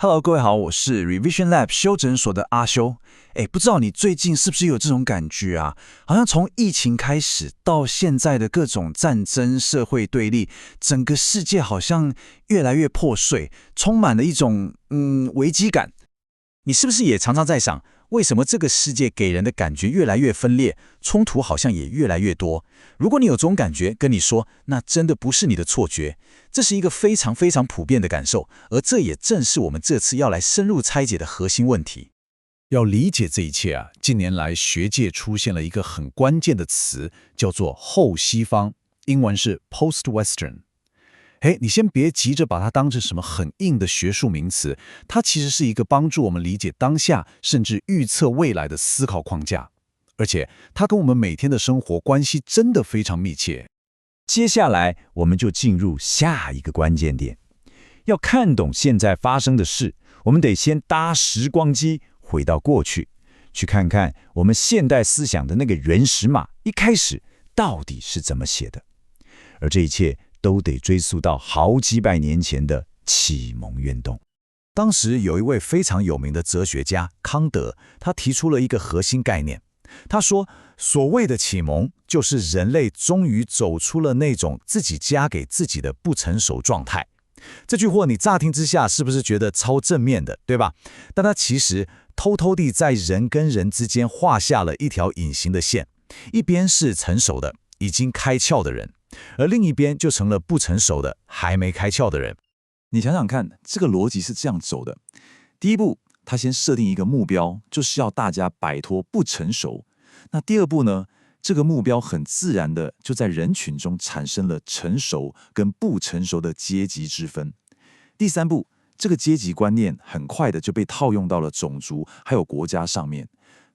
Hello， 各位好，我是 Revision Lab 修診所的阿修。不知道你最近是不是有這種感覺啊？好像從疫情開始到現在的各種戰爭、社會對立，整個世界好像越來越破碎，充滿了一種危機感。你是不是也常常在想，為什麼這個世界給人的感覺越來越分裂，衝突好像也越來越多？如果你有這種感覺，跟你說，那真的不是你的錯覺，這是一個非常非常普遍的感受，而這也正是我們這次要來深入拆解的核心問題。要理解這一切啊，近年來學界出現了一個很關鍵的詞，叫做後西方，英文是 post-Western。你先別急着把它當成什麼很硬的學術名詞，它其實是一個幫助我們理解當下甚至預測未來的思考框架，而且它跟我們每天的生活關係真的非常密切。接下來我們就進入下一個關鍵點，要看懂現在發生的事，我們得先搭時光機回到過去，去看看我們現代思想的那個原始碼一開始到底是怎麼寫的，而這一切都得追溯到好幾百年前的啟蒙運動。當時有一位非常有名的哲學家康德，他提出了一個核心概念。他說，所謂的啟蒙，就是人類終於走出了那種自己加給自己的不成熟狀態。這句話你乍聽之下是不是覺得超正面的，對吧？但他其實偷偷地在人跟人之間畫下了一條隱形的線，一邊是成熟的，已經開竅的人，而另一邊就成了不成熟的，還沒開竅的人。你想想看，這個邏輯是這樣走的：第一步，他先設定一個目標，就是要大家擺脫不成熟。那第二步呢？這個目標很自然的就在人群中產生了成熟跟不成熟的階級之分。第三步，這個階級觀念很快的就被套用到了種族還有國家上面，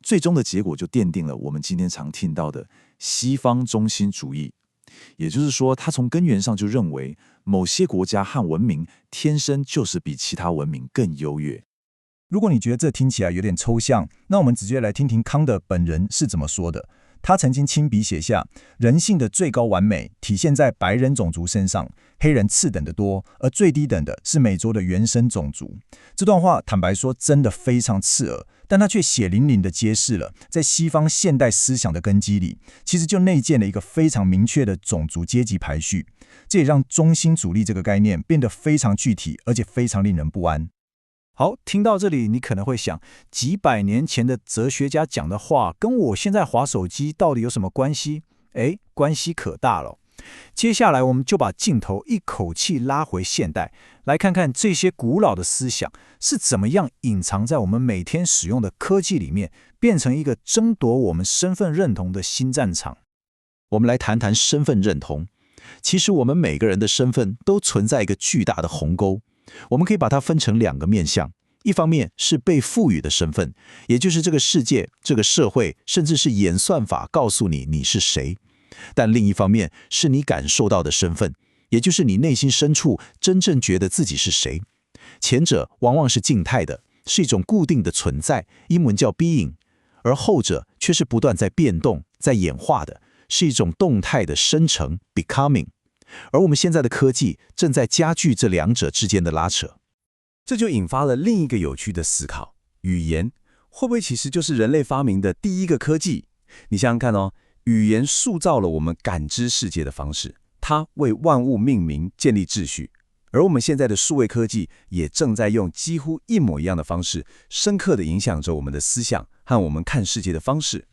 最終的結果就奠定了我們今天常聽到的西方中心主義。也就是說，他從根源上就認為某些國家和文明天生就是比其他文明更優越。如果你覺得這聽起來有點抽象，那我們直接來聽聽康德本人是怎麼說的。他曾經親筆寫下，人性的最高完美體現在白人種族身上，黑人次等的多，而最低等的是美洲的原生種族。這段話坦白說真的非常刺耳，但他卻血淋淋地揭示了，在西方現代思想的根基裡，其實就內建了一個非常明確的種族階級排序。這也讓中心主義這個概念變得非常具體，而且非常令人不安。好，聽到這裡，你可能會想，幾百年前的哲學家講的話，跟我現在滑手機到底有什麼關係？關係可大了。接下來，我們就把鏡頭一口氣拉回現代，來看看這些古老的思想是怎麼樣隱藏在我們每天使用的科技裡面，變成一個爭奪我們身份認同的新戰場。我們來談談身份認同。其實我們每個人的身份都存在一個巨大的鴻溝。我們可以把它分成兩個面向，一方面是被賦予的身份，也就是這個世界、這個社會，甚至是演算法告訴你你是誰；但另一方面是你感受到的身份，也就是你內心深處真正覺得自己是誰。前者往往是靜態的，是一種固定的存在，英文叫 being；而後者卻是不斷在變動、在演化的，是一種動態的生成 becoming。而我們現在的科技正在加劇這兩者之間的拉扯，這就引發了另一個有趣的思考：語言會不會其實就是人類發明的第一個科技？你想想看哦，語言塑造了我們感知世界的方式，它為萬物命名、建立秩序。而我們現在的數位科技也正在用幾乎一模一樣的方式，深刻地影響着我們的思想和我們看世界的方式。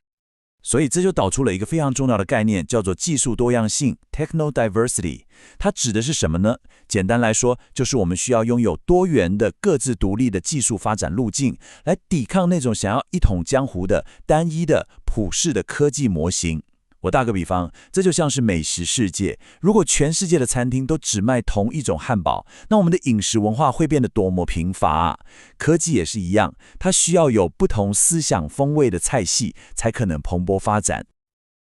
所以這就導出了一個非常重要的概念，叫做技術多樣性 （Techno Diversity）。它指的是什麼呢？簡單來說，就是我們需要擁有多元的、各自獨立的技術發展路徑，來抵抗那種想要一統江湖的、單一的、普世的科技模型。我打個比方，這就像是美食世界。如果全世界的餐廳都只賣同一種漢堡，那我們的飲食文化會變得多麼貧乏啊！科技也是一樣，它需要有不同思想風味的菜系，才可能蓬勃發展。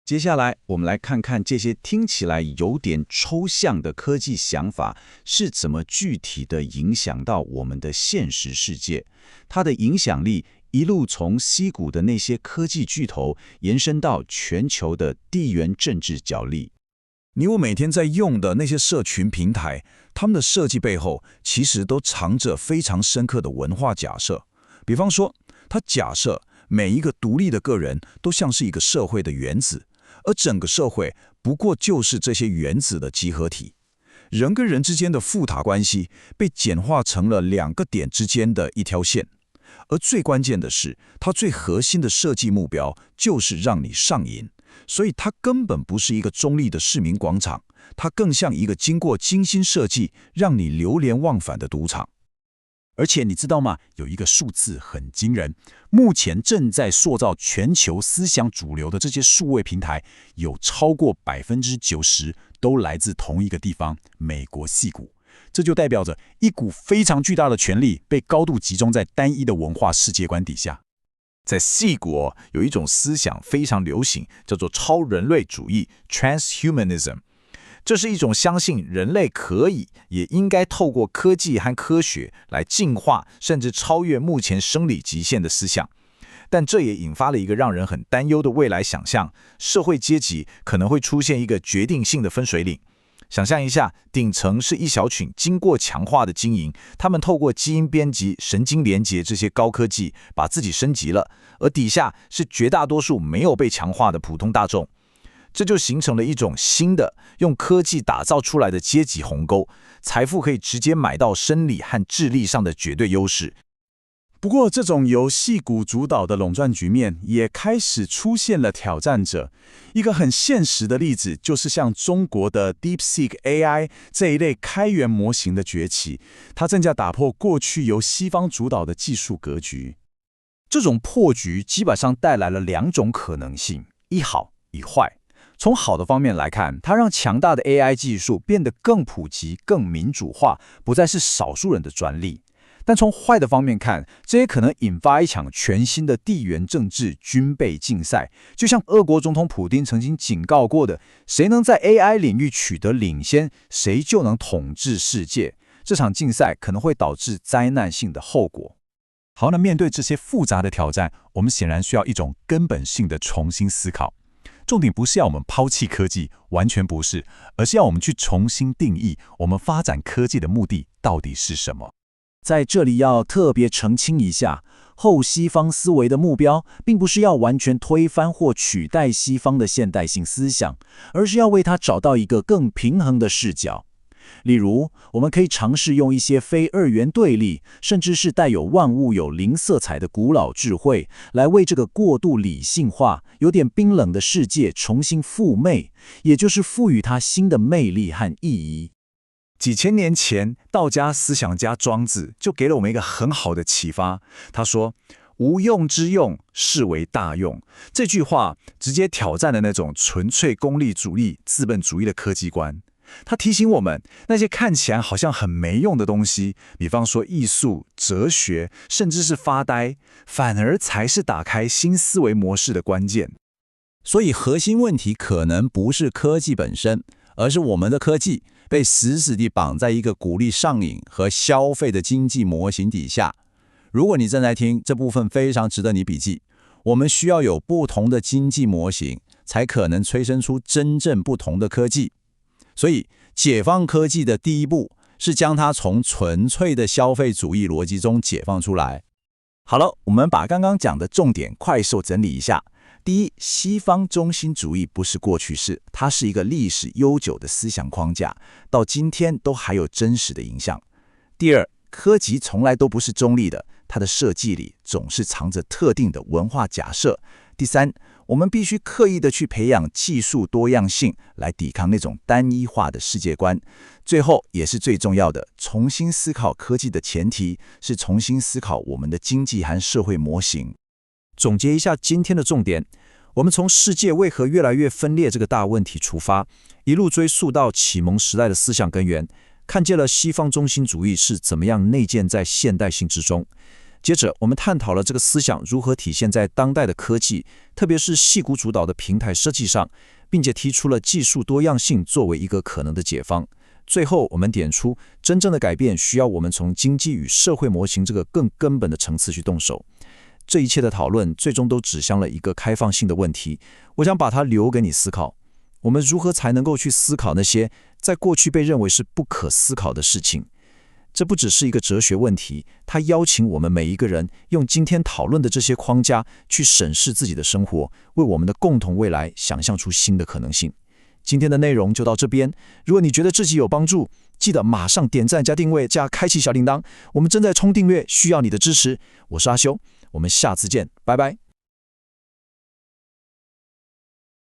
接下來，我們來看看這些聽起來有點抽象的科技想法是怎麼具體地影響到我們的現實世界，它的影響力一路從矽谷的那些科技巨頭延伸到全球的地緣政治角力。你我每天在用的那些社群平台，他們的設計背後其實都藏着非常深刻的文化假設。比方說，它假設每一個獨立的個人都像是一個社會的原子，而整個社會不過就是這些原子的集合體。人跟人之間的複雜關係被簡化成了兩個點之間的一條線。而最關鍵的是，它最核心的設計目標就是讓你上癮，所以它根本不是一個中立的市民廣場，它更像一個經過精心設計，讓你流連忘返的賭場。而且你知道嗎？有一個數字很驚人，目前正在塑造全球思想主流的這些數位平台，有超過90%都來自同一個地方——美國矽谷。這就代表着一股非常巨大的權力被高度集中在單一的文化世界觀底下。在矽谷有一種思想非常流行，叫做超人類主義 （transhumanism）。這是一種相信人類可以也應該透過科技和科學來進化，甚至超越目前生理極限的思想。但這也引發了一個讓人很擔憂的未來想象：社會階級可能會出現一個決定性的分水嶺。想象一下，頂層是一小群經過強化的精英，他們透過基因編輯、神經連結這些高科技，把自己升級了；而底下是絕大多數沒有被強化的普通大眾。這就形成了一種新的用科技打造出來的階級鴻溝，財富可以直接買到生理和智力上的絕對優勢。不過，這種由矽谷主導的壟斷局面也開始出現了挑戰者。一個很現實的例子，就是像中國的 DeepSeek AI 這一類開源模型的崛起，它正在打破過去由西方主導的技術格局。這種破局基本上帶來了兩種可能性：一好，一壞。從好的方面來看，它讓強大的 AI 技術變得更普及、更民主化，不再是少數人的專利。但從壞的方面看，這也可能引發一場全新的地緣政治軍備競賽。就像俄國總統普丁曾經警告過的，誰能在 AI 領域取得領先，誰就能統治世界。這場競賽可能會導致災難性的後果。好，那面對這些複雜的挑戰，我們顯然需要一種根本性的重新思考。重點不是要我們拋棄科技，完全不是，而是要我們去重新定義我們發展科技的目的到底是什麼。在這裡要特別澄清一下，後西方思維的目標並不是要完全推翻或取代西方的現代性思想，而是要為它找到一個更平衡的視角。例如，我們可以嘗試用一些非二元對立，甚至是帶有萬物有靈色彩的古老智慧，來為這個過度理性化、有點冰冷的世界重新復魅，也就是賦予它新的魅力和意義。幾千年前，道家思想家莊子就給了我們一個很好的啟發。他說：“無用之用，是為大用。”這句話直接挑戰了那種純粹功利主義、資本主義的科技觀。他提醒我們，那些看起來好像很沒用的東西，比方說藝術、哲學，甚至是發呆，反而才是打開新思維模式的關鍵。所以核心問題可能不是科技本身，而是我們的科技被死死地綁在一個鼓勵上癮和消費的經濟模型底下。如果你正在聽，這部分非常值得你筆記。我們需要有不同的經濟模型，才可能催生出真正不同的科技。所以，解放科技的第一步是將它從純粹的消費主義邏輯中解放出來。好了，我們把剛剛講的重點快速整理一下。第一，西方中心主義不是過去式，它是一個歷史悠久的思想框架，到今天都還有真實的影響。第二，科技從來都不是中立的，它的設計裡總是藏着特定的文化假設。第三，我們必須刻意的去培養技術多樣性，來抵抗那種單一化的世界觀。最後，也是最重要的，重新思考科技的前提是重新思考我們的經濟和社會模型。總結一下今天的重點，我們從世界為何越來越分裂這個大問題出發，一路追溯到啟蒙時代的思想根源，看見了西方中心主義是怎麼樣內建在現代性之中。接着，我們探討了這個思想如何體現在當代的科技，特別是矽谷主導的平台設計上，並且提出了技術多樣性作為一個可能的解方。最後，我們點出真正的改變需要我們從經濟與社會模型這個更根本的層次去動手。這一切的討論最終都指向了一個開放性的問題，我想把它留給你思考。我們如何才能夠去思考那些在過去被認為是不可思考的事情？這不只是一個哲學問題，它邀請我們每一個人用今天討論的這些框架去審視自己的生活，為我們的共同未來想象出新的可能性。今天的內容就到這邊，如果你覺得這集有幫助，記得馬上點讚加訂閱加開啟小鈴鐺，我們正在衝訂閱，需要你的支持。我是阿修，我們下次見，拜拜。